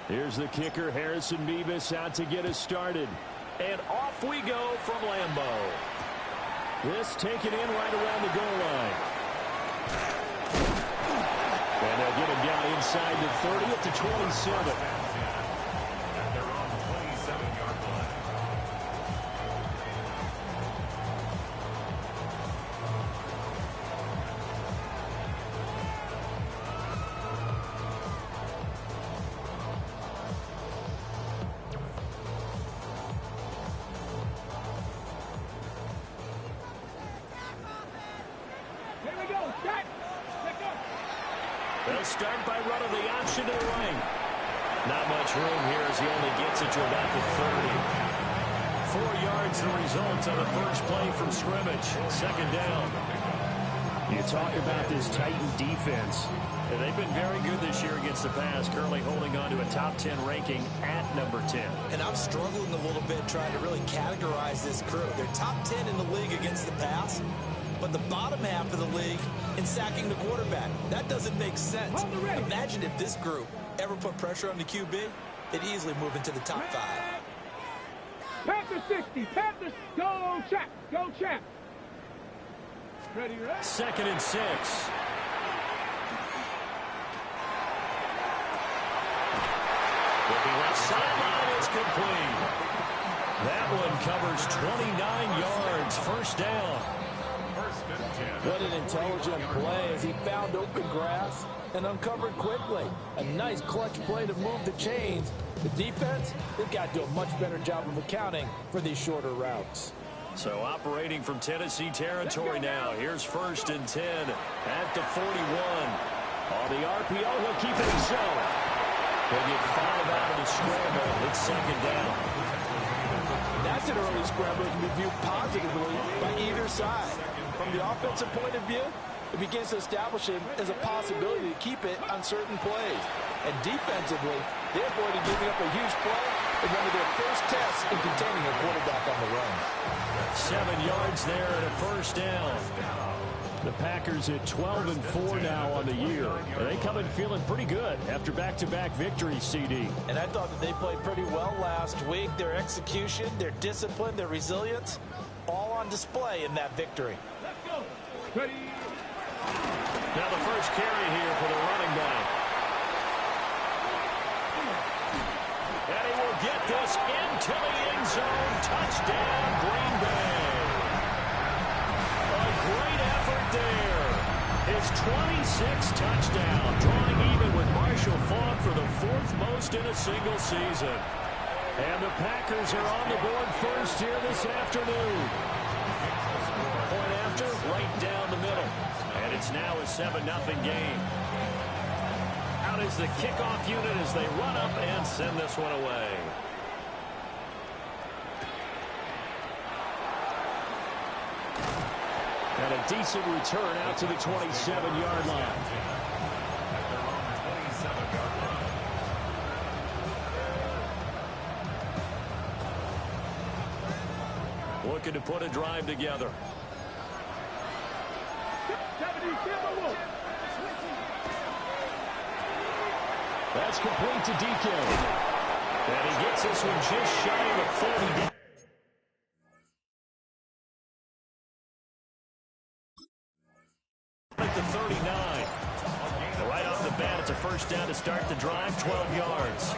Here's the kicker, Harrison Mevis, out to get us started. And off we go from Lambeau. This taken in right around the goal line. And they'll get him down inside the 30 at the 27. They'll start by running the option to the right. Not much room here as he only gets it to about the 30. 4 yards the result on the first play from scrimmage. Second down. You talk about this Titan defense. And they've been very good this year against the pass, currently holding on to a top 10 ranking at number 10. And I'm struggling a little bit trying to really categorize this crew. They're top 10 in the league against the pass, but the bottom half of the league in sacking the quarterback. That doesn't make sense. Imagine if this group ever put pressure on the QB, they'd easily move into the top 5. Panthers 60, Panthers, go Champ, go Champ. Ready, ready? 2nd and 6. Looking left sideline is complete. That one covers 29 yards, first down. What an intelligent play as he found open grass and uncovered quickly. A nice clutch play to move the chains. The defense, they've got to do a much better job of accounting for these shorter routes. So operating from Tennessee territory now. Here's 1st and 10 at the 41. On the RPO, he'll keep it himself. He'll get 5 out of the scramble. It's 2nd down. That's an early scramble that can be viewed positively by either side. From the offensive point of view, it begins to establish him as a possibility to keep it on certain plays. And defensively, they avoided giving up a huge play in one of their first tests in containing a quarterback on the run. 7 yards there and a first down. The Packers at 12-4 now on the year. They come in feeling pretty good after back-to-back victories, CD. And I thought that they played pretty well last week. Their execution, their discipline, their resilience, all on display in that victory. Let's go. Ready. Now the first carry here for the running back. And he will get this into the end zone. Touchdown, Green Bay. A great effort there. His 26th touchdown, drawing even with Marshall Faulk for the 4th most in a single season. And the Packers are on the board first here this afternoon. Point after, right down the middle. And it's now a 7-0 game. Out is the kickoff unit as they run up and send this one away. And a decent return out to the 27-yard line. Looking to put a drive together. That's complete to DK. And he gets this one just shy of the 40. At the 39. Right off the bat, it's a first down to start the drive, 12 yards.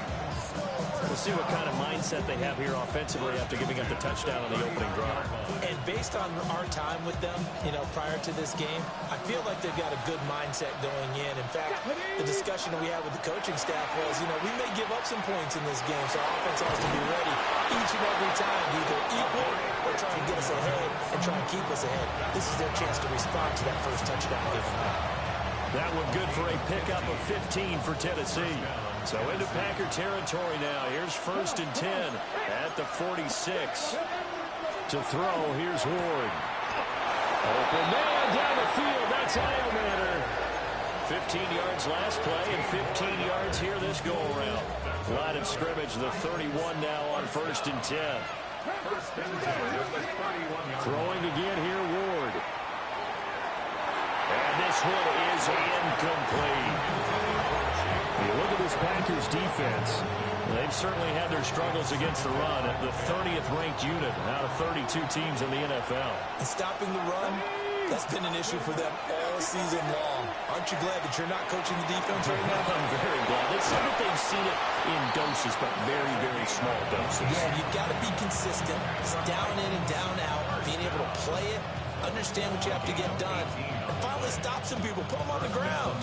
We'll see what kind of mindset they have here offensively after giving up the touchdown on the opening drive. And based on our time with them, prior to this game, I feel like they've got a good mindset going in. In fact, the discussion that we had with the coaching staff was, we may give up some points in this game, so our offense has to be ready each and every time to either equal or try and get us ahead and try and keep us ahead. This is their chance to respond to that first touchdown given up. That one good for a pickup of 15 for Tennessee. So into Packer territory now. Here's 1st and 10 at the 46. To throw, here's Ward. Open man down the field. That's Iomatter. 15 yards last play and 15 yards here this go-around. Line of scrimmage, the 31 now on 1st and 10. Throwing again here, Ward. And this this one is incomplete. You look at this Packers defense. They've certainly had their struggles against the run at the 30th ranked unit out of 32 teams in the NFL. And stopping the run, that's been an issue for them all season long. Aren't you glad that you're not coaching the defense right now? I'm very glad. They said that they've seen it in doses, but very, very small doses. Yeah, you've got to be consistent. It's down in and down out, being able to play it, understand what you have to get done, and finally stop some people, put them on the ground.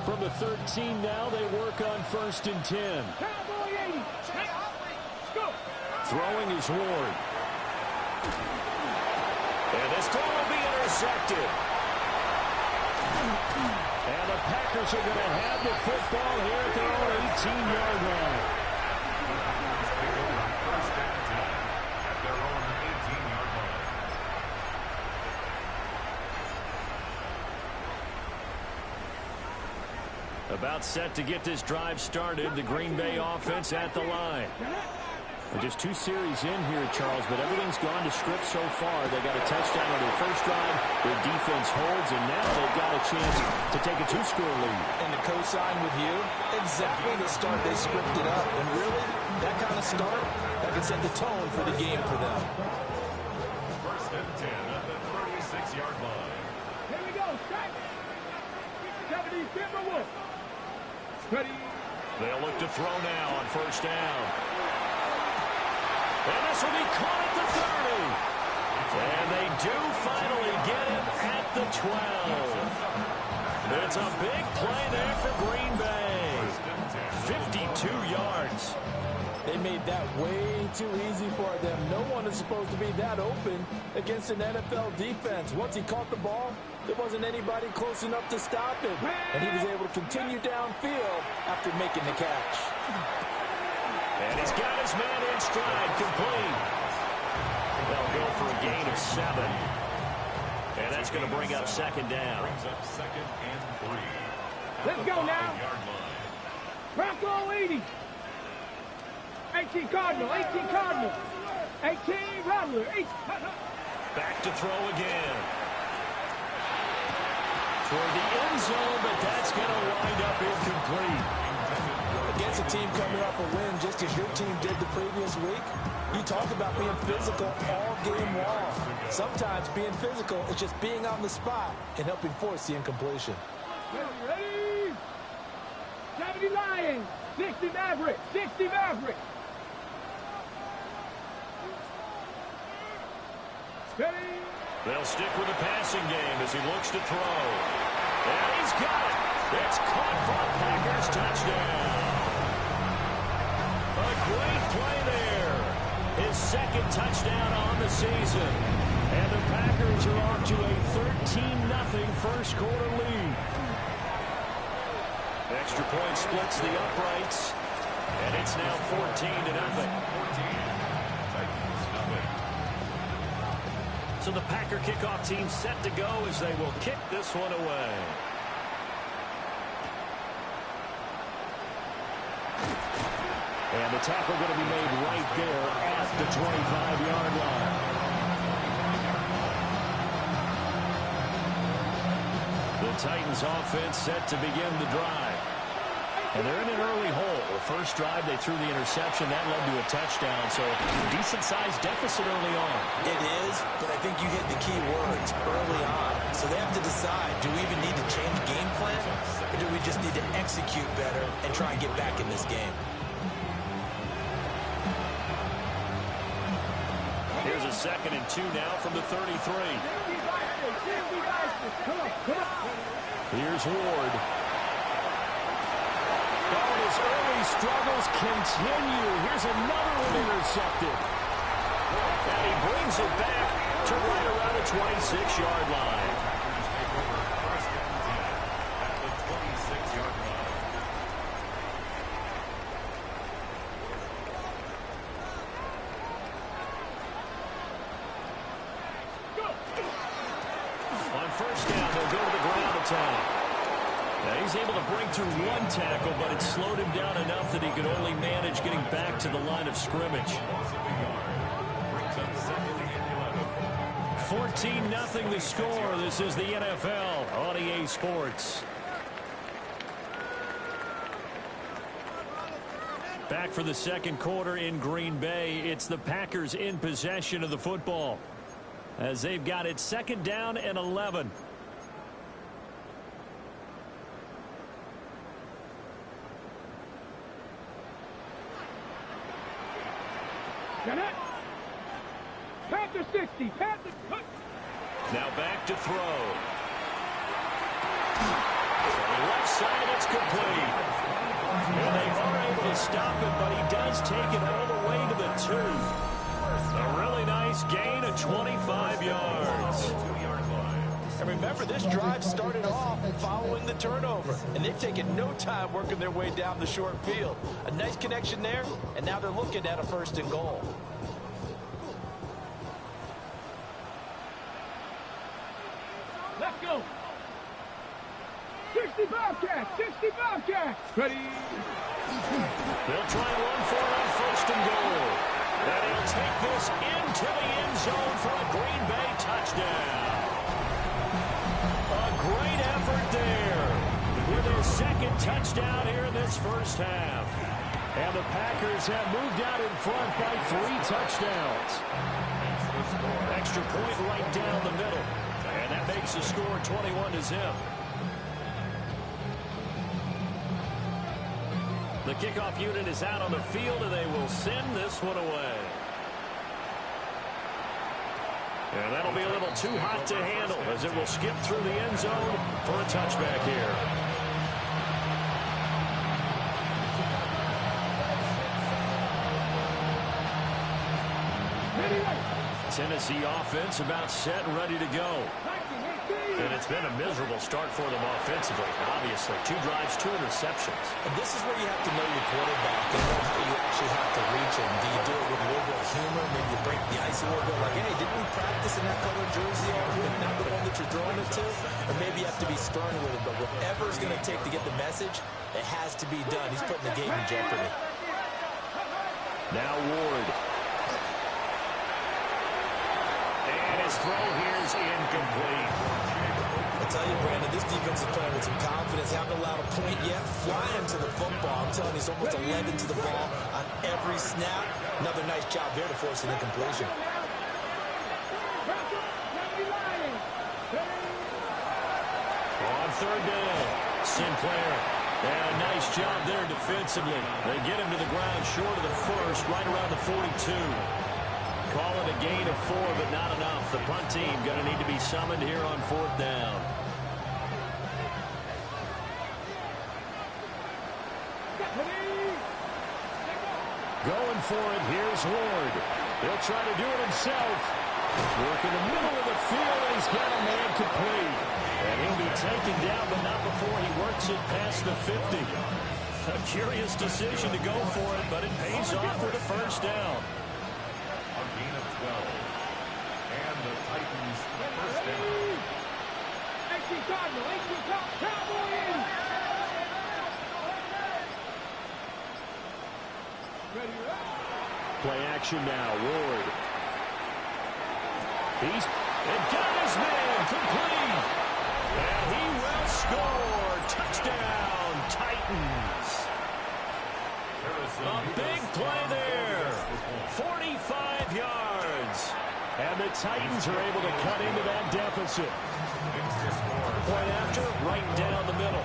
From the 13 now, they work on 1st and 10. Cowboy 80. Go. Throwing is Ward. And this throw will be intercepted. And the Packers are going to have the football here at their own 18-yard line. About set to get this drive started. The Green Bay offense at the line. We're just 2 series in here, Charles, but everything's gone to script so far. They got a touchdown on their first drive. Their defense holds, and now they've got a chance to take a 2-score lead. And to co-sign with you, exactly the start they scripted up. And really, that kind of start, that can set the tone for the game for them. 1st and 10 at the 36-yard line. Here we go. Strike. 70 Timberwolves. Ready. They'll look to throw now on 1st down. And this will be caught at the 30. And they do finally get him at the 12. It's a big play there for Green Bay. 52 yards. They made that way too easy for them. No one is supposed to be that open against an NFL defense. Once he caught the ball, there wasn't anybody close enough to stop him. And he was able to continue downfield after making the catch. And he's got his man in stride, complete. They'll go for a gain of 7. And that's going to bring up 2nd down. Brings up 2nd and 3. Let's go now. Bronco 80. 18 Cardinal. 18 Cardinal. 18 Rattler. 8. Back to throw again. Toward the end zone, but that's going to wind up incomplete. Against a team coming off a win just as your team did the previous week, you talk about being physical all game long. Sometimes being physical is just being on the spot and helping force the incompletion. Ready. 70 Lions. 60 Maverick. 60 Maverick. Ready. They'll stick with the passing game as he looks to throw. And he's got it. It's caught for a Packers touchdown. A great play there. His 2nd touchdown on the season. And the Packers are off to a 13-0 first quarter lead. Extra point splits the uprights. And it's now 14-0. So the Packer kickoff team set to go as they will kick this one away. And the tackle going to be made right there at the 25-yard line. The Titans offense set to begin the drive. And they're in an early hole. The first drive, they threw the interception. That led to a touchdown. So decent-sized deficit early on. It is, but I think you hit the key words early on. So they have to decide, do we even need to change game plan? Or do we just need to execute better and try and get back in this game? Here's a 2nd and 2 now from the 33. Here's Ward. Oh, his early struggles continue. Here's another one intercepted. And he brings it back to right around the 26-yard line. At the 26-yard line. On 1st down, they'll go to the ground attack. Now he's able to break through 1 tackle, but it slowed him down enough that he could only manage getting back to the line of scrimmage. 4th 14-0 the score. This is the NFL on EA Sports. Back for the second quarter in Green Bay. It's the Packers in possession of the football as they've got it second down and 11. Panther 60. Panther. Now back to throw. From the left side, it's complete. And they are able to stop it, but he does take it all the way to the 2. A really nice gain of 25 yards. And remember, this drive started off following the turnover, and they've taken no time working their way down the short field. A nice connection there, and now they're looking at a 1st and goal. Let's go. 65 cats. 65 cats. Ready. They'll try and run for it on 1st and goal. And he'll take this into the end zone for a Green Bay touchdown. A great effort there with his second touchdown here in this first half. And the Packers have moved out in front by 3 touchdowns. Extra point right down the middle. And that makes the score 21-0. The kickoff unit is out on the field, and they will send this one away. And that'll be a little too hot to handle as it will skip through the end zone for a touchback here. Tennessee offense about set and ready to go. And it's been a miserable start for them offensively. Obviously, 2 drives, 2 interceptions. And this is where you have to know your quarterback and know how you actually have to reach him. Do you do it with a little bit of humor? Maybe you break the ice a little bit like, hey, didn't we practice in that color jersey already? Not the one that you're throwing it to? Or maybe you have to be stern with it. But whatever it's going to take to get the message, it has to be done. He's putting the game in jeopardy. Now Ward. And his throw here is incomplete. I tell you, Brandon, this defense is playing with some confidence. Haven't allowed a point yet. Flying to the football. I'm telling you, he's almost 11 to the ball on every snap. Another nice job there to force an incompletion. On 3rd down, Sinclair. And a nice job there defensively. They get him to the ground short of the 1st, right around the 42. Call it a gain of 4, but not enough. The punt team going to need to be summoned here on 4th down. Going for it, here's Ward. He'll try to do it himself. Work in the middle of the field, and he's got a man complete. And he'll be taken down, but not before he works it past the 50. A curious decision to go for it, but it pays off with a 1st down. A gain of 12. And the Titans 1st down. Play action now, Ward. He's got his man complete. And he will score. Touchdown, Titans. A big play there. 45 yards. And the Titans are able to cut into that deficit. Point after, right down the middle.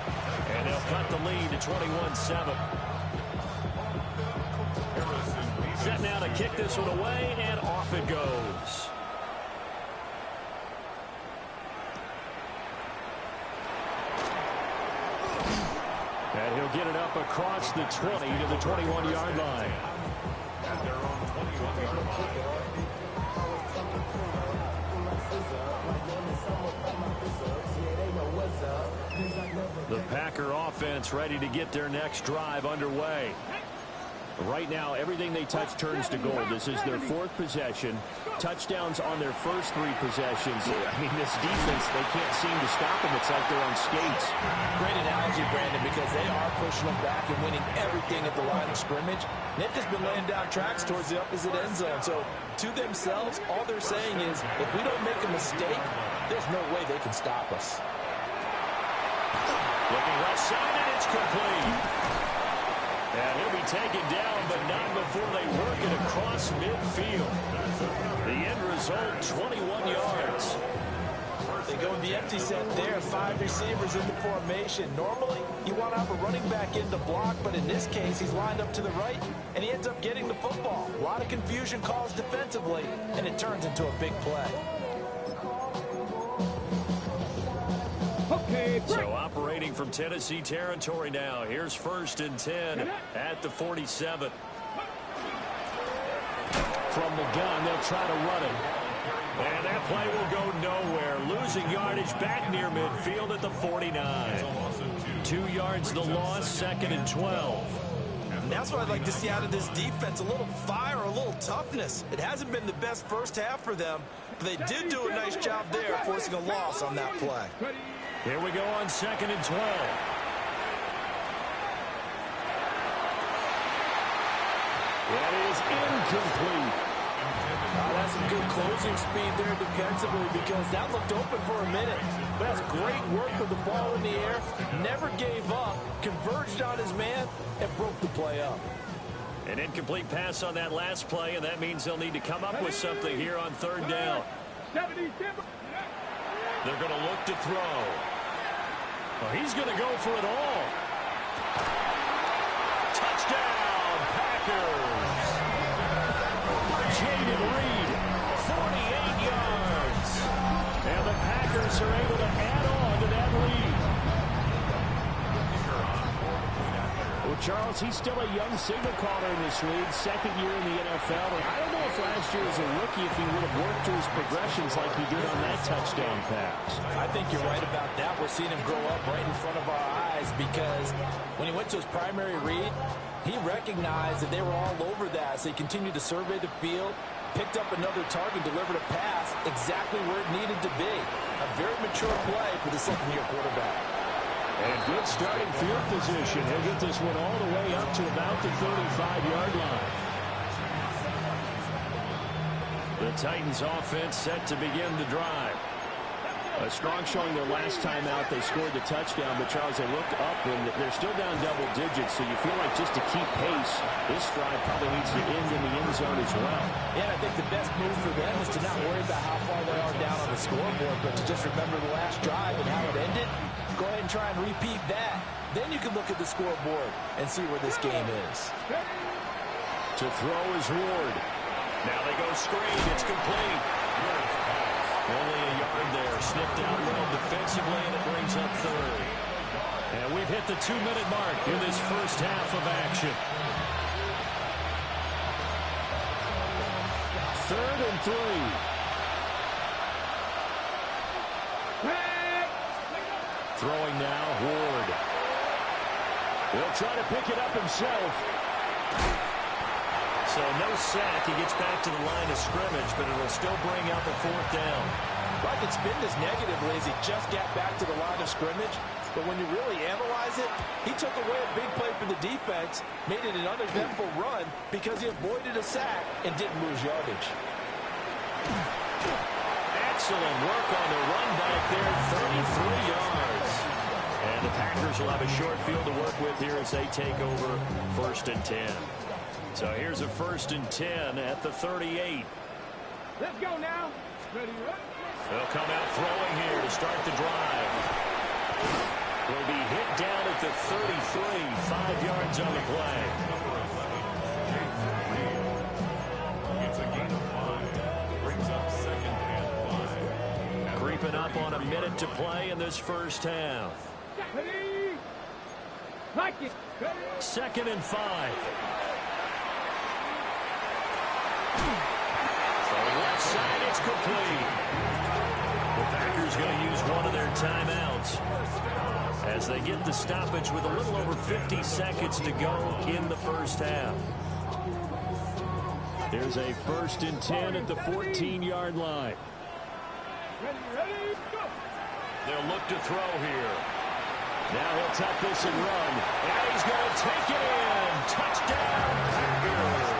And they'll cut the lead to 21-7. Set now to kick this one away, and off it goes. And he'll get it up across the 20 to the 21-yard line. At their own 21-yard line. The Packer offense ready to get their next drive underway. Right now, everything they touch turns to gold. This is their fourth possession. Touchdowns on their first three possessions. I mean, this defense, they can't seem to stop them. It's like they're on skates. Great analogy, Brandon, because they are pushing them back and winning everything at the line of scrimmage. They've just been laying down tracks towards the opposite end zone. So, to themselves, all they're saying is, if we don't make a mistake, there's no way they can stop us. Looking left side, and it's complete. And he'll be taken down, but not before they work it across midfield. The end result, 21 yards. They go with the empty set there, 5 receivers in the formation. Normally, you want to have a running back in to block, but in this case, he's lined up to the right, and he ends up getting the football. A lot of confusion caused defensively, and it turns into a big play. So operating from Tennessee territory now. Here's 1st and 10 at the 47. From the gun, they'll try to run it. And that play will go nowhere. Losing yardage back near midfield at the 49. 2 yards the loss, 2nd and 12. And that's what I'd like to see out of this defense, a little fire, a little toughness. It hasn't been the best first half for them, but they did do a nice job there, forcing a loss on that play. Here we go on 2nd and 12. That is incomplete. That's some good closing speed there defensively because that looked open for a minute. But that's great work with the ball in the air. Never gave up, converged on his man, and broke the play up. An incomplete pass on that last play, and that means they'll need to come up with something here on 3rd down. They're going to look to throw. Well, he's going to go for it all. Touchdown, Packers. Jaden Reed, 48 yards. And the Packers are able to add on to that lead. Well, Charles, he's still a young signal caller in this league, 2nd year in the NFL. And I don't know if last year as a rookie, if he would have worked through his progressions like he did on that touchdown pass. I think you're right about that. We're seeing him grow up right in front of our eyes because when he went to his primary read, he recognized that they were all over that. So he continued to survey the field, picked up another target, delivered a pass exactly where it needed to be. A very mature play for the second-year quarterback. And good starting field position. He'll get this one all the way up to about the 35-yard line. The Titans offense set to begin the drive. A strong showing their last time out. They scored the touchdown, but Charles, they look up and they're still down double digits, so you feel like just to keep pace, this drive probably needs to end in the end zone as well. Yeah, I think the best move for them is to not worry about how far they are down on the scoreboard, but to just remember the last drive and how it ended. Go ahead and try and repeat that. Then you can look at the scoreboard and see where this game is. To throw is Ward. Now they go screen. It's complete. Only a yard there. Sniffed out well defensively, and it brings up 3rd. And we've hit the 2-minute mark in this first half of action. 3rd and 3. Throwing now, Ward. He'll try to pick it up himself. So no sack. He gets back to the line of scrimmage, but it'll still bring up a 4th down. Well, I can spin this negatively as he just got back to the line of scrimmage. But when you really analyze it, he took away a big play for the defense, made it an uneventful run because he avoided a sack and didn't lose yardage. Excellent work on the run back there, 33 yards. And the Packers will have a short field to work with here as they take over 1st and 10. So here's a 1st and 10 at the 38. Let's go now. Ready, ready. They'll come out throwing here to start the drive. Will be hit down at the 33, 5 yards on the play. It's a gain of 5. Brings up 2nd and 5. Creeping up on a minute to play in this first half. Ready. Like it. Ready. 2nd and 5. Left side, it's complete. The Packers going to use one of their timeouts as they get the stoppage with a little over 50 seconds to go in the first half. Here's a 1st and 10 at the 14-yard line. Ready, go. They'll look to throw here. Now he'll tuck this and run. And he's going to take it in. Touchdown, Packers.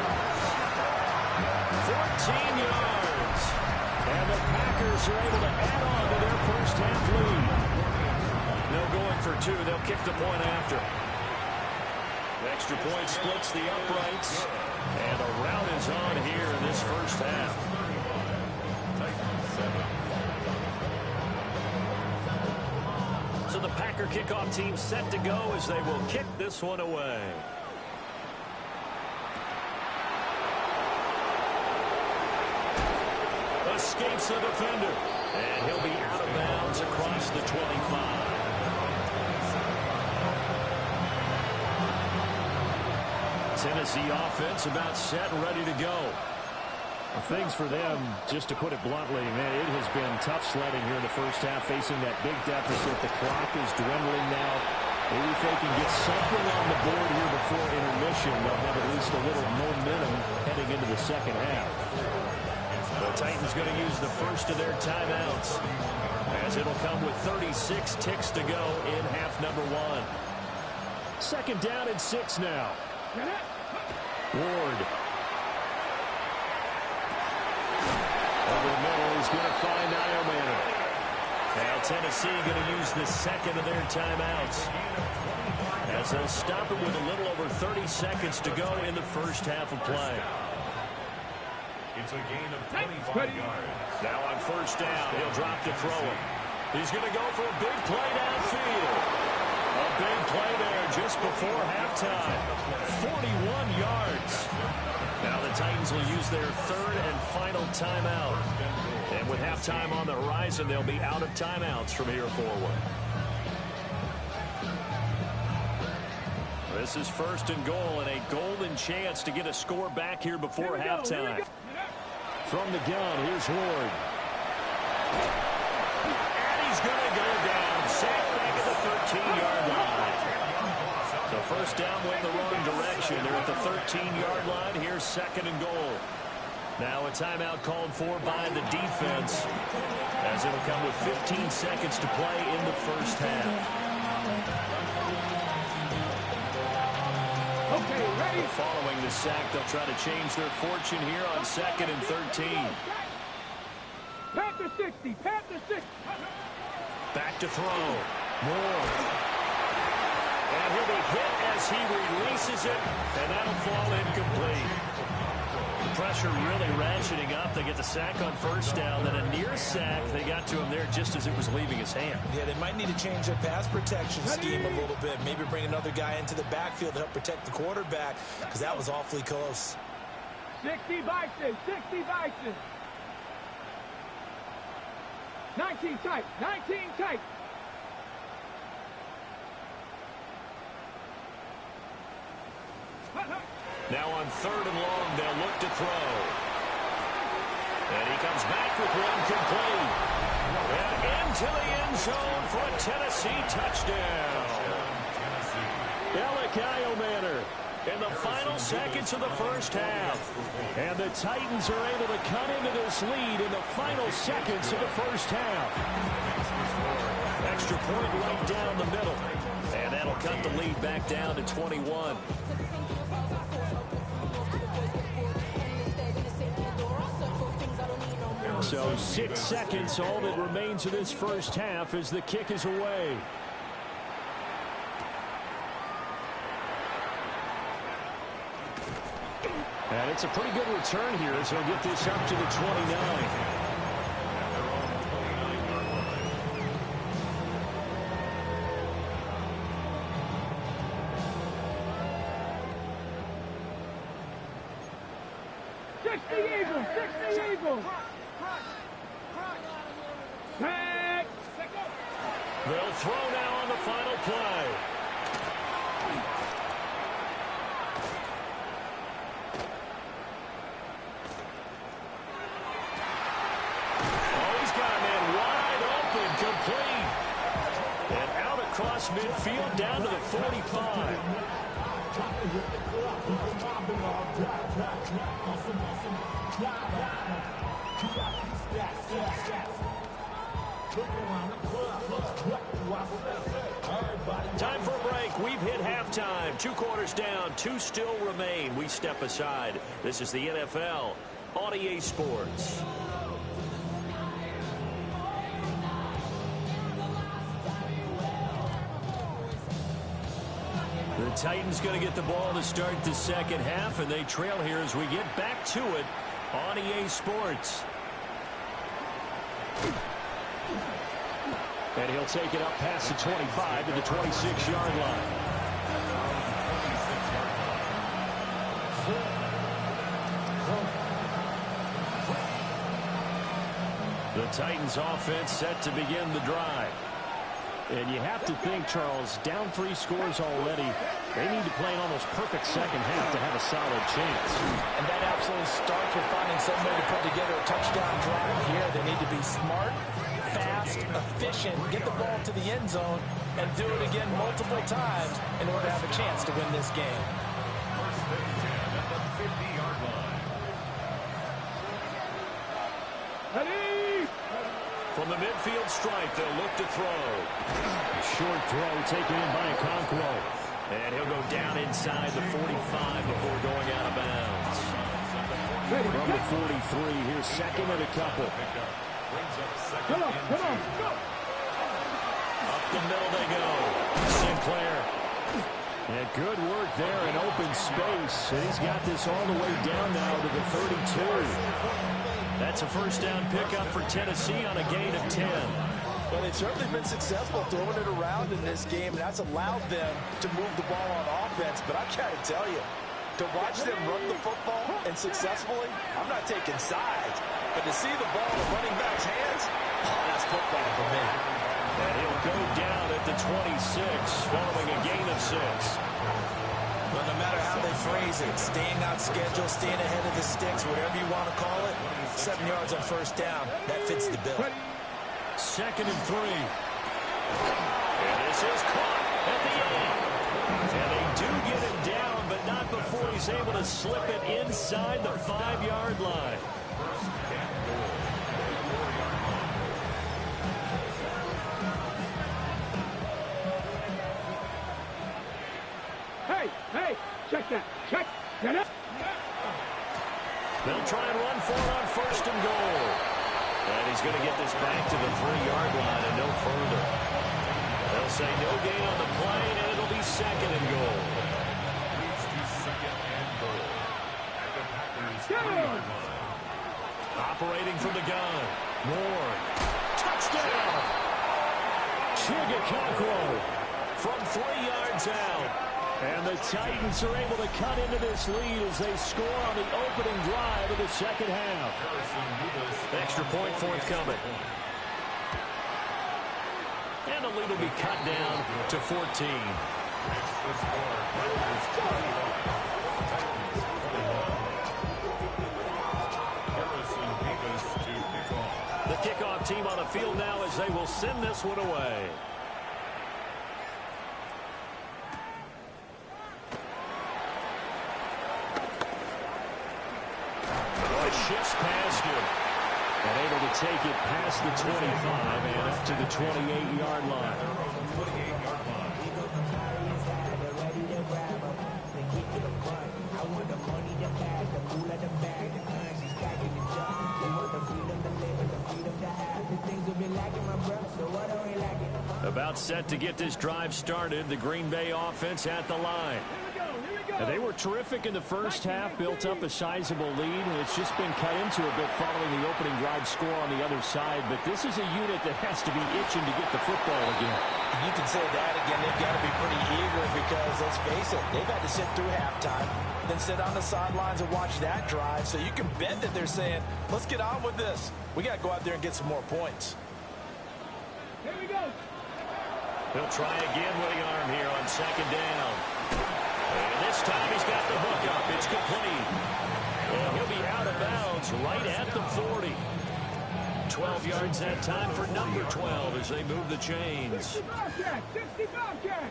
14 yards. And the Packers are able to add on to their first half lead. No going for two. They'll kick the point after. The extra point splits the uprights. And a rout is on here in this first half. So the Packer kickoff team set to go as they will kick this one away. Escapes the defender. And he'll be out of bounds across the 25. Tennessee offense about set and ready to go. Well, things for them, just to put it bluntly, man, it has been tough sledding here in the first half, facing that big deficit. The clock is dwindling now. Maybe if they can get something on the board here before intermission, they'll have at least a little momentum heading into the second half. The Titans going to use the first of their timeouts, as it'll come with 36 ticks to go in half number one. 2nd down and 6 now. Ward. Over the middle, he's going to find Iomanner. Now Tennessee going to use the second of their timeouts, as they'll stop it with a little over 30 seconds to go in the first half of play. It's a gain of 25 yards. Now on 1st down, he'll drop to throw it. He's going to go for a big play downfield. A big play there just before halftime. 41 yards. Now the Titans will use their 3rd and final timeout. And with halftime on the horizon, they'll be out of timeouts from here forward. This is 1st and goal, and a golden chance to get a score back here before halftime. From the gun, here's Ward. And he's going to go down. Sacked back at the 13-yard line. So 1st down went the wrong direction. They're at the 13-yard line. Here's 2nd and goal. Now a timeout called for by the defense, as it'll come with 15 seconds to play in the first half. Okay, ready. Following the sack, they'll try to change their fortune here on 2nd and 13. Panther 60, Panther 60. Back to throw. Moore. And he'll be hit as he releases it, and that'll fall incomplete. The pressure really ratcheting up. They get the sack on 1st down, then a near sack. They got to him there just as it was leaving his hand. Yeah, they might need to change their pass protection scheme a little bit. Maybe bring another guy into the backfield to help protect the quarterback, because that was awfully close. 60 Bison, 60 Bison. 19 tight, 19 tight. Now on 3rd and long, they'll look to throw. And he comes back with one complete. And into the end zone for a Tennessee touchdown. Alec Iomanner in the final seconds of the first half. And the Titans are able to cut into this lead in the final seconds of the first half. Extra point right down the middle. And that'll cut the lead back down to 21. So 6 seconds, all that remains of this first half as the kick is away. And it's a pretty good return here as he'll get this up to the 29. They'll throw now on the final play. Oh, he's got a man wide open, complete. And out across midfield down to the 45. Time for a break. We've hit halftime. 2 quarters down. 2 still remain. We step aside. This is the NFL on EA Sports. The Titans going to get the ball to start the second half, and they trail here as we get back to it on EA Sports. And he'll take it up past the 25 to the 26-yard line. The Titans offense set to begin the drive. And you have to think, Charles, down 3 scores already. They need to play an almost perfect second half to have a solid chance. And that absolutely starts with finding some way to put together a touchdown drive here. They need to be smart, fast, efficient, get the ball to the end zone, and do it again multiple times in order to have a chance to win this game. First and 10 at the 50-yard line. Ready? From the midfield stripe, they'll look to throw. Short throw taken in by Okonkwo. And he'll go down inside the 45 before going out of bounds. From the 43, here's second and a couple. Come on, come on, go! Up the middle they go. Sinclair. And good work there in open space. And he's got this all the way down now to the 32. That's a first down pickup for Tennessee on a gain of 10. Well, they've certainly been successful throwing it around in this game, and that's allowed them to move the ball on offense. But I've got to tell you, to watch them run the football and successfully, I'm not taking sides, but to see the ball in the running back's hands, oh, that's football for me. And he'll go down at the 26 following a gain of 6. Well, no matter how they phrase it, staying on schedule, staying ahead of the sticks, whatever you want to call it, 7 yards on first down, that fits the bill. Second and 3. And this is caught at the end. And they do get him down, but not before he's able to slip it inside the 5-yard line. Hey, hey, check that, check, get it. They'll try and run for it on first and goal. And he's going to get this back to the 3-yard line and no further. They'll say no gain on the play, and it'll be second and goal. Leads to second and goal at the Packers' 3-yard line. Operating from the gun. Ward. Touchdown! Chig Okonkwo. From 3 yards out. And the Titans are able to cut into this lead as they score on the opening drive of the second half. Extra point forthcoming. And the lead will be cut down to 14. The kickoff team on the field now as they will send this one away. Shifts past him. And able to take it past the 25 and up to the 28-yard line. About set to get this drive started. The Green Bay offense at the line. And they were terrific in the first half, built up a sizable lead, and it's just been cut into a bit following the opening drive score on the other side. But this is a unit that has to be itching to get the football again. You can say that again. They've got to be pretty eager because, let's face it, they've had to sit through halftime, then sit on the sidelines and watch that drive. So you can bet that they're saying, let's get on with this. We got to go out there and get some more points. Here we go. He'll try again with the arm here on second down. And this time he's got the hook up. It's complete. And he'll be out of bounds right at the 40. 12 yards that time for number 12 as they move the chains. 60 Bobcat, 60 Bobcat.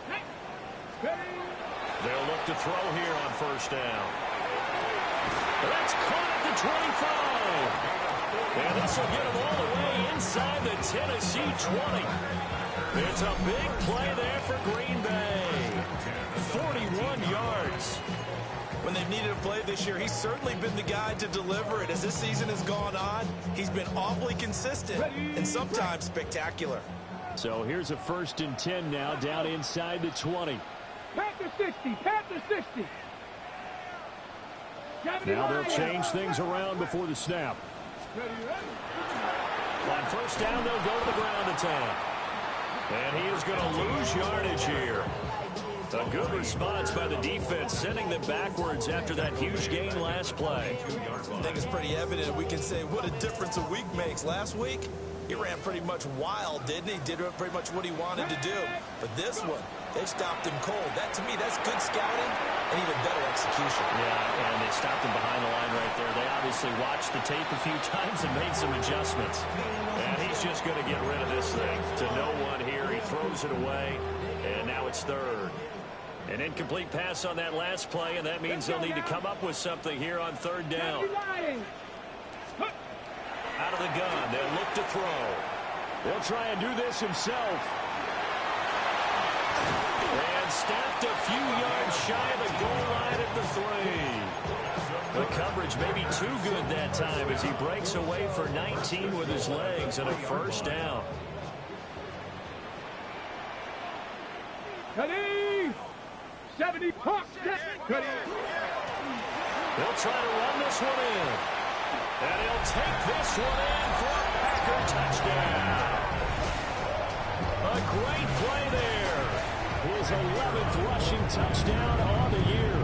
Hey, ready, They'll look to throw here on first down. That's caught at the 25. And this will get them all the way inside the Tennessee 20. It's a big play there for Green Bay. 41 yards. When they've needed a play this year, he's certainly been the guy to deliver it. As this season has gone on, he's been awfully consistent and sometimes spectacular. So here's a 1st and 10 now, down inside the 20. Panther 60, Panther 60. Now they'll change things around before the snap. On first down, they'll go to the ground attack. And he is going to lose yardage here. A good response by the defense, sending them backwards after that huge gain last play. I think it's pretty evident. We can say what a difference a week makes. Last week, he ran pretty much wild, didn't he? Did pretty much what he wanted to do. But this one, they stopped him cold. That, to me, that's good scouting and even better execution. Yeah, and they stopped him behind the line right there. They obviously watched the tape a few times and made some adjustments. And he's just going to get rid of this thing. To no one here, he throws it away, and now it's 3rd. An incomplete pass on that last play, and that means they'll need to come up with something here on 3rd down. Out of the gun, they'll look to throw. They'll try and do this himself. And snapped a few yards shy of the goal line at the 3. The coverage may be too good that time as he breaks away for 19 with his legs and a 1st down. Ready? 70 pucks. Ready? They'll try to run this one in. And he'll take this one in for a Packer touchdown. A great play there. His 11th rushing touchdown on the year.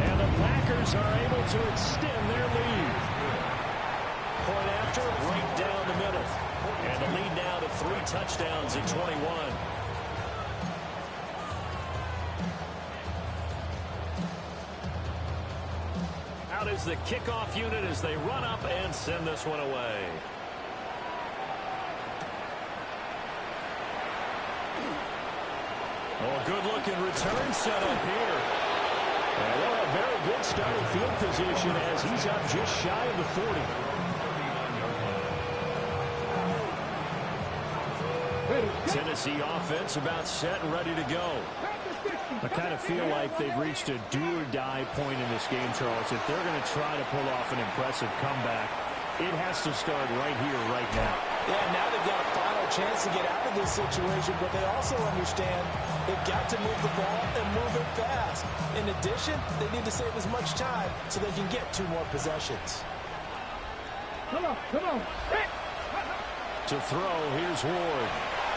And the Packers are able to extend their lead. Point after, right down the middle. And the lead now to 3 touchdowns at 21. Out is the kickoff unit as they run up and send this one away. Oh, good-looking return set up here. And they'll have very good starting field position as he's up just shy of the 40. Tennessee offense about set and ready to go. I kind of feel like they've reached a do-or-die point in this game, Charles. If they're going to try to pull off an impressive comeback, it has to start right here, right now. Yeah, now they've got a final chance to get out of this situation, but they also understand they've got to move the ball and move it fast. In addition, they need to save as much time so they can get 2 more possessions. Come on, come on. Hey. To throw, here's Ward.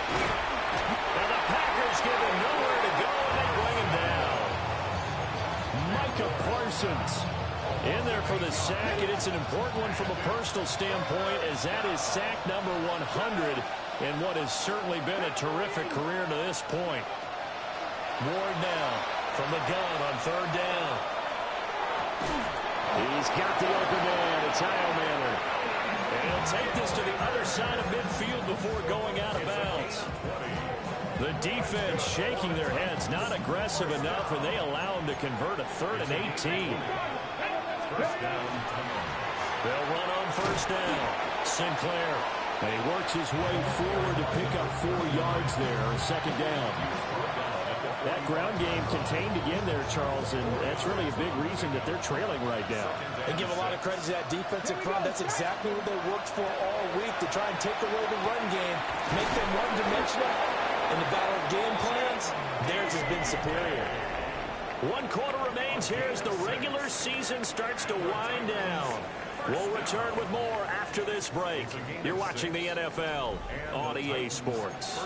And the Packers give him nowhere to go, and they bring him down. Micah Parsons in there for the sack, and it's an important one from a personal standpoint as that is sack number 100 in what has certainly been a terrific career to this point. Ward now from the gun on 3rd down. He's got the open man. It's Heilmann. And he'll take this to the other side of midfield before going out of bounds. The defense shaking their heads, not aggressive enough, and they allow him to convert a 3rd and 18. They'll run on 1st down. Sinclair. And he works his way forward to pick up 4 yards there, 2nd down. That ground game contained again there, Charles, and that's really a big reason that they're trailing right now. They give a lot of credit to that defensive front. That's exactly what they worked for all week, to try and take away the run game, make them one-dimensional. In the battle of game plans, theirs has been superior. 1 quarter remains here as the regular season starts to wind down. We'll return with more after this break. You're watching the NFL on EA Sports.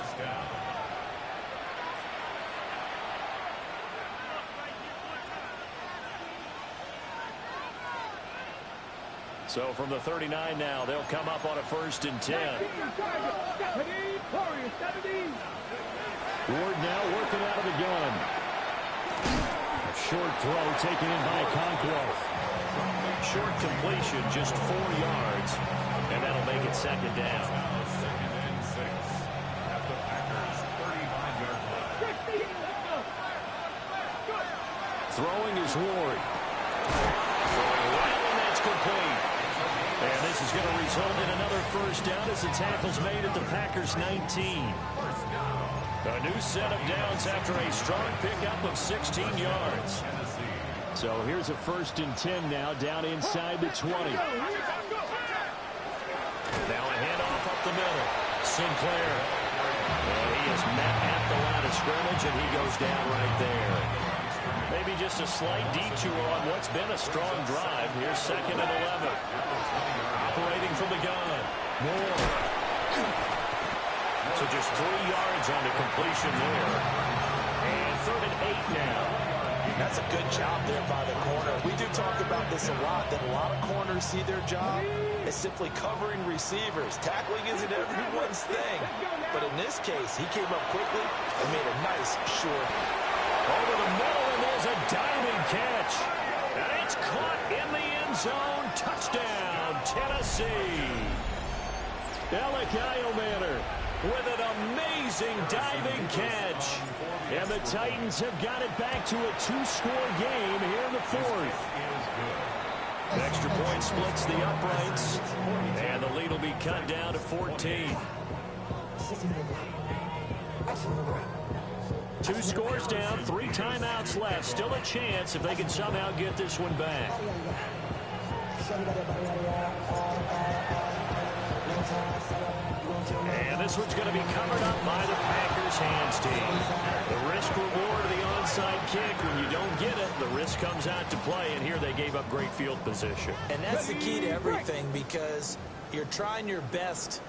So from the 39 now, they'll come up on a 1st and 10. Ward now working out of the gun. A short throw taken in by Conquo. Short completion, just 4 yards, and that'll make it 2nd down. 2nd and 6 at the Packers' 35-yard line. Throwing is Ward. Throwing right, and that's complete. And this is going to result in another first down as the tackle's made at the Packers' 19. A new set of downs after a strong pickup of 16 yards. So here's a 1st and 10 now, down inside the 20. Now a handoff up the middle. Sinclair. And he is met at the line of scrimmage, and he goes down right there. Maybe just a slight detour on what's been a strong drive. Here's 2nd and 11. Operating from the gun. Moore. So just 3 yards on the completion there. And 3rd and 8 now. That's a good job there by the corner. We do talk about this a lot, that a lot of corners see their job as simply covering receivers. Tackling isn't everyone's thing. But in this case, he came up quickly and made a nice, short. Over the middle, and there's a diving catch. And it's caught in the end zone. Touchdown, Tennessee. Alec Eilmanor with an amazing diving catch. And the Titans have got it back to a 2-score game here in the 4th. Extra point splits the uprights. And the lead will be cut down to 14. 2 scores down, 3 timeouts left. Still a chance if they can somehow get this one back. And this one's going to be covered up by the Packers hands team. The risk-reward of the onside kick. When you don't get it, the risk comes out to play. And here they gave up great field position. And that's the key to everything, because you're trying your best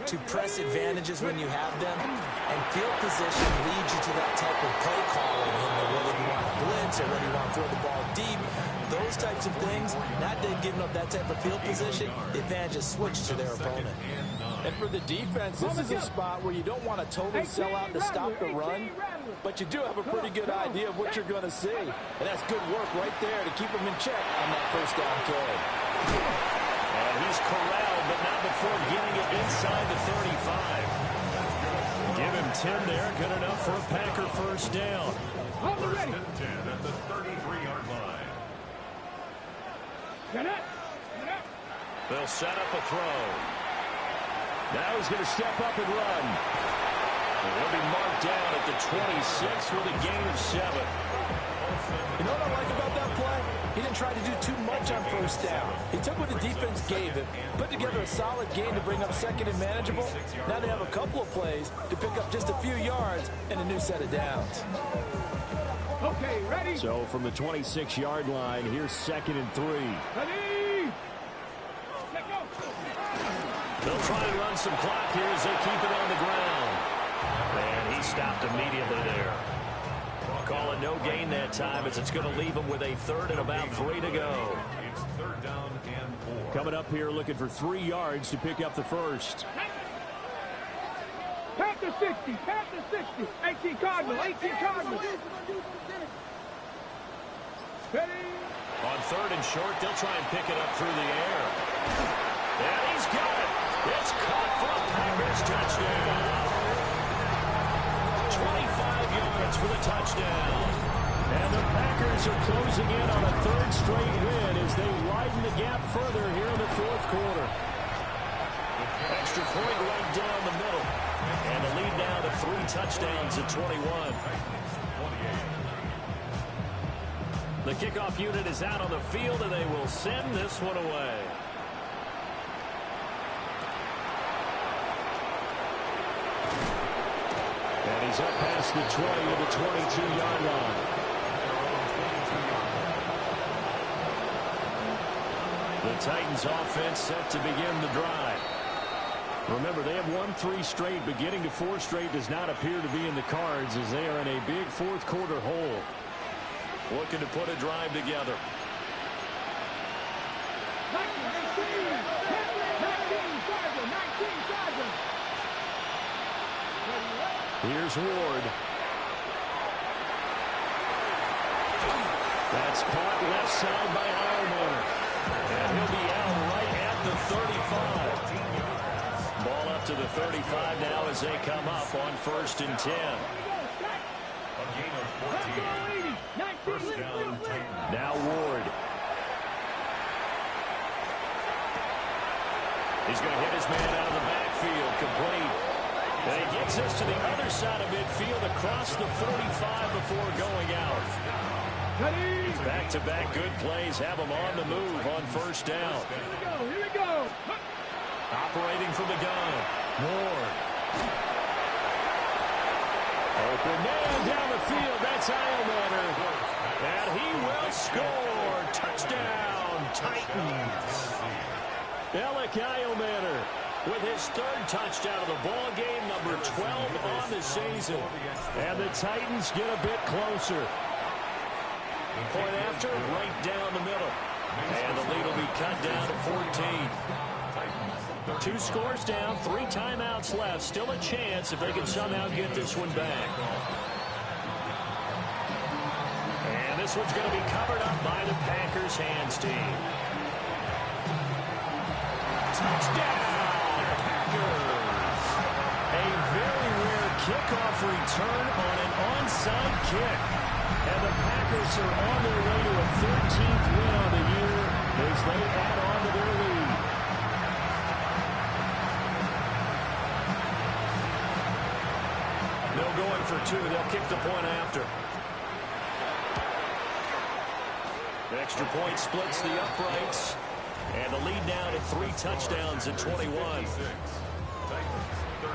to press advantages when you have them, and field position leads you to that type of play calling, whether you want to blitz or whether you want to throw the ball deep. Those types of things, not they've given up that type of field position, the advantage is switched to their opponent. And for the defense, this is a spot where you don't want to totally sell out to stop the run, but you do have a pretty good idea of what you're going to see. And that's good work right there to keep them in check on that first down carry. And he's corralled, but not before getting it inside the 35. Give him 10 there. Good enough for a Packer first down. First and 10 at the 33-yard line. They'll set up a throw. Now he's going to step up and run. And he'll be marked down at the 26 with a gain of 7. You know what I like about that play? He didn't try to do too much on first down. He took what the defense gave him, put together a solid game to bring up 2nd and manageable. Now they have a couple of plays to pick up just a few yards and a new set of downs. Okay, ready? So from the 26-yard line, here's 2nd and 3. Ready? Let go. They'll try and run some clock here as they keep it on the ground. And he stopped immediately there. Call it no gain that time, as it's going to leave him with a 3rd and about 3 to go. It's 3rd down and 4. Coming up here looking for 3 yards to pick up the first. Panther 60, Panther 60. 18 Cardinal, 18 Cardinal. Ready? On 3rd and short, they'll try and pick it up through the air. And he's got it. It's caught for a Packers touchdown. 25 yards for the touchdown. And the Packers are closing in on a 3rd straight win as they widen the gap further here in the 4th quarter. Extra point right down the middle. And the lead now to 3 touchdowns at 21. The kickoff unit is out on the field, and they will send this one away. And he's up past the 20 to the 22-yard line. The Titans offense set to begin the drive. Remember, they have won 3 straight, but getting to 4 straight does not appear to be in the cards as they are in a big 4th quarter hole. Looking to put a drive together. 19, Here's Ward. That's caught left side by Eilmanor. And he'll be out right at the 35. Ball up to the 35 now as they come up on 1st and 10. A gain of 14. First down He's going to hit his man out of the backfield, complete. And he gets us to the other side of midfield across the 45 before going out. Back-to-back good plays have him on the move on first down. Here we go. Operating from the gun. Ward. Open man down the field. That's Eilmanter. And he will score. Touchdown, Titans. Alec Eilmanter with his third touchdown of the ball game, number 12 on the season. And the Titans get a bit closer. Point after, right down the middle. And the lead will be cut down to 14. 2 scores down, 3 timeouts left. Still a chance if they can somehow get this one back. And this one's going to be covered up by the Packers hands team. Touchdown, Packers! A very rare kickoff return on an onside kick. And the Packers are on their way to a 13th win on the year as they add on to their lead. No going for 2. They'll kick the point after. The extra point splits the uprights. And the lead now to 3 touchdowns at 21. Titans 35.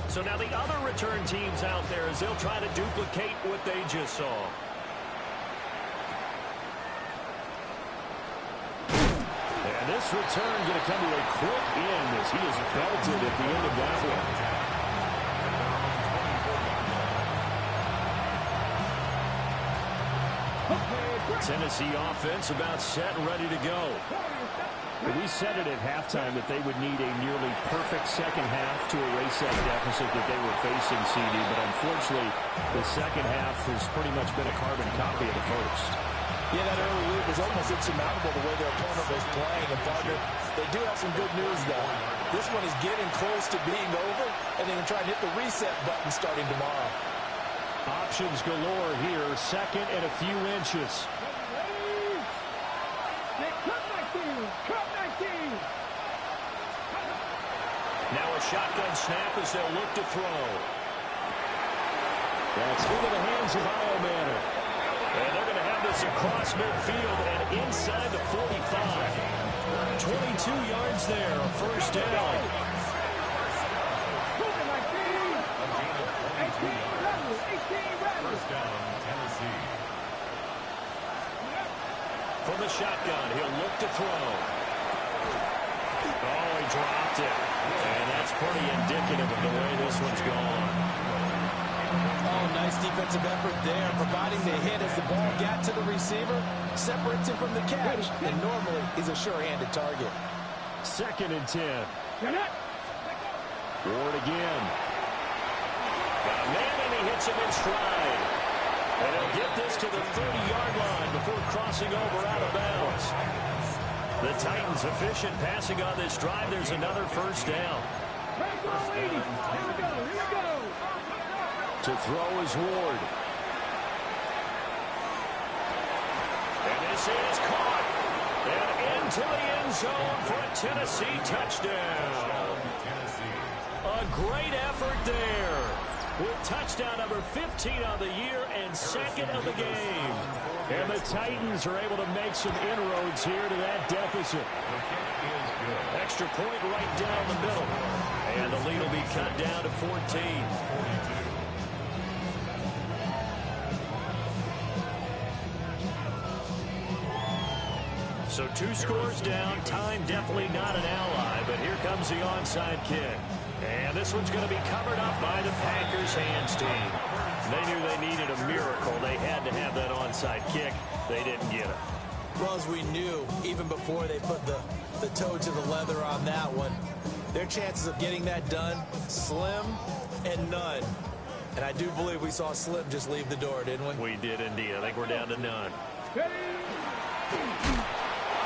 So now the other return teams out there as they'll try to duplicate what they just saw. And this return going to come to a quick end as he is belted at the end of that one. Tennessee offense about set and ready to go. We said it at halftime that they would need a nearly perfect second half to erase that deficit that they were facing, CD, but unfortunately the second half has pretty much been a carbon copy of the first. Yeah, that early lead was almost insurmountable the way their opponent was playing. And, partner, they do have some good news, though. This one is getting close to being over, and they can try and hit the reset button starting tomorrow. Options galore here, second and a few inches. Now a shotgun snap as they'll look to throw. That's into the hands of Eilmanter. And they're going to have this across midfield and inside the 45. 22 yards there, a first down. First down, Tennessee. From the shotgun, he'll look to throw. Oh, he dropped it. And that's pretty indicative of the way this one's gone. Oh, nice defensive effort there, providing the hit as the ball got to the receiver, separates him from the catch, and normally he's a sure-handed target. 2nd and 10. Ward again. Got a man, and he hits him in stride. And he'll get this to the 30-yard line before crossing over out of bounds. The Titans efficient passing on this drive. There's another first down. To throw is Ward. And this is caught. And into the end zone for a Tennessee touchdown. A great effort there. With touchdown number 15 on the year and 2nd of the game. And the Titans are able to make some inroads here to that deficit. Extra point right down the middle. And the lead will be cut down to 14. So 2 scores down. Time definitely not an ally, but here comes the onside kick. And this one's going to be covered up by the Packers hands team. They knew they needed a miracle. They had to have that onside kick. They didn't get it. Well, as we knew, even before they put the toe to the leather on that one, their chances of getting that done, slim and none. And I do believe we saw Slim just leave the door, didn't we? We did indeed. I think we're down to none.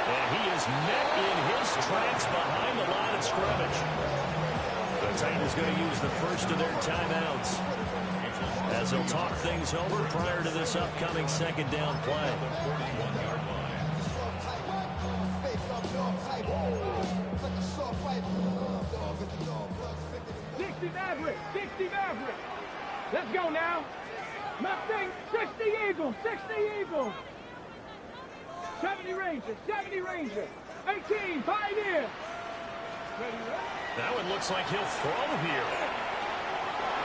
And he is met in his tracks behind the line of scrimmage. The Titans going to use the first of their timeouts. as they'll talk things over prior to this upcoming second down play. 60 Maverick, 60 Maverick. Let's go now. Mustang, 60 Eagles, 60 Eagles. 70 Ranger, 70 Ranger. 18, Pioneer. That one looks like he'll throw here.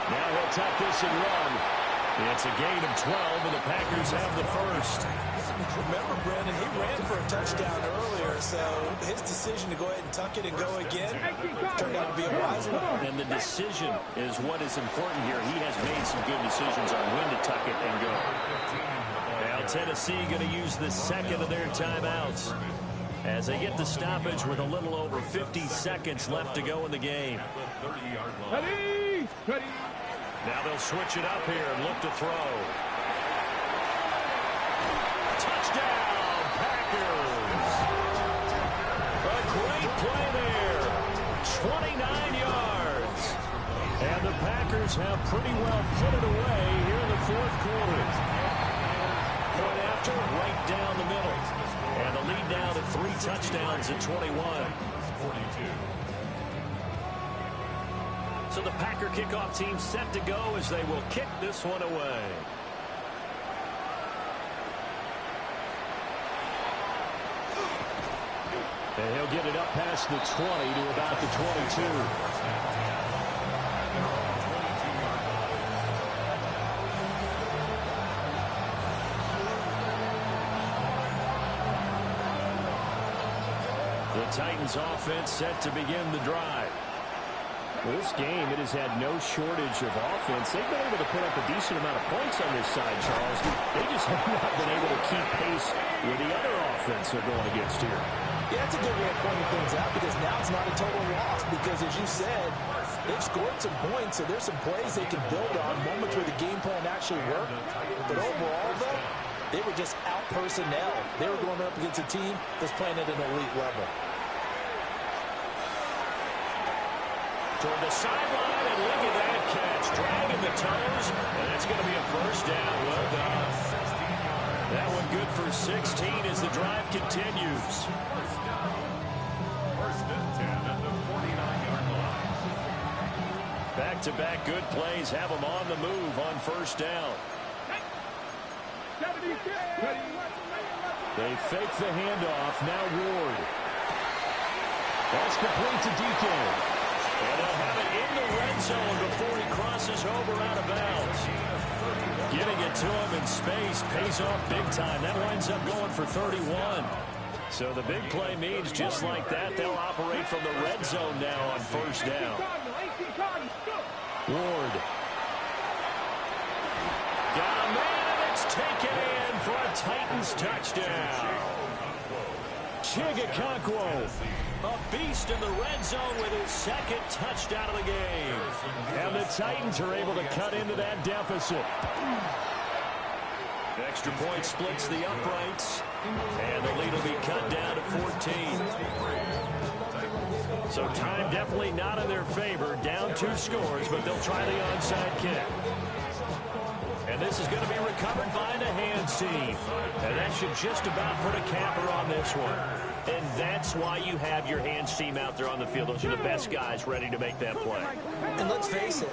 Now he'll tap this and run. It's a gain of 12, and the Packers have the first. Remember, Brandon, he ran for a touchdown earlier, so his decision to go ahead and tuck it and go again turned out to be a wise one. And the decision is what is important here. He has made some good decisions on when to tuck it and go. Now Tennessee going to use the second of their timeouts as they get the stoppage with a little over 50 seconds left to go in the game. Ready, ready. Now they'll switch it up here and look to throw. Touchdown, Packers! A great play there. 29 yards. And the Packers have pretty well put it away here in the fourth quarter. Point after, right down the middle. And the lead down to 3 touchdowns at 21. So the Packer kickoff team set to go as they will kick this one away. And he'll get it up past the 20 to about the 22. The Titans offense set to begin the drive. Well, this game, it has had no shortage of offense. They've been able to put up a decent amount of points on this side, Charles. They just have not been able to keep pace with the other offense they're going against here. Yeah, that's a good way of pointing things out because now it's not a total loss because, as you said, they've scored some points, so there's some plays they can build on, moments where the game plan actually worked. But overall, though, they were just out personnel. They were going up against a team that's playing at an elite level. Toward the sideline, and look at that catch. Dragging the toes, and that's going to be a first down. Well done. That one good for 16 as the drive continues. First and 10 at the 49-yard line. Back-to-back good plays have them on the move on first down. They fake the handoff. Now Ward. That's complete to DK. And they'll have it in the red zone before he crosses over out of bounds. Getting it to him in space pays off big time. That winds up going for 31. So the big play means just like that, they'll operate from the red zone now on first down. Ward. Got a man, and it's taken in for a Titans touchdown. Chigakonkwo, a beast in the red zone with his second touchdown of the game. And the Titans are able to cut into that deficit. Extra point splits the uprights, and the lead will be cut down to 14. So time definitely not in their favor. Down 2 scores, but they'll try the onside kick. And this is going to be recovered by the hands team. And that should just about put a capper on this one. And that's why you have your hands team out there on the field. Those are the best guys ready to make that play. And let's face it,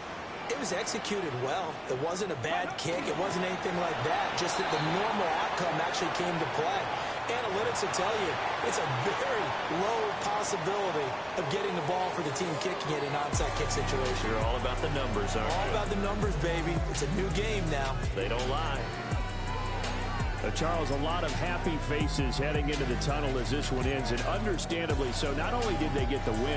it was executed well. It wasn't a bad kick. It wasn't anything like that. Just that the normal outcome actually came to play. Analytics will tell you it's a very low possibility of getting the ball for the team kicking it in an onside kick situation. You're all about the numbers, aren't you? All about the numbers, baby. It's a new game now. They don't lie. Charles, a lot of happy faces heading into the tunnel as this one ends, and understandably so. Not only did they get the win,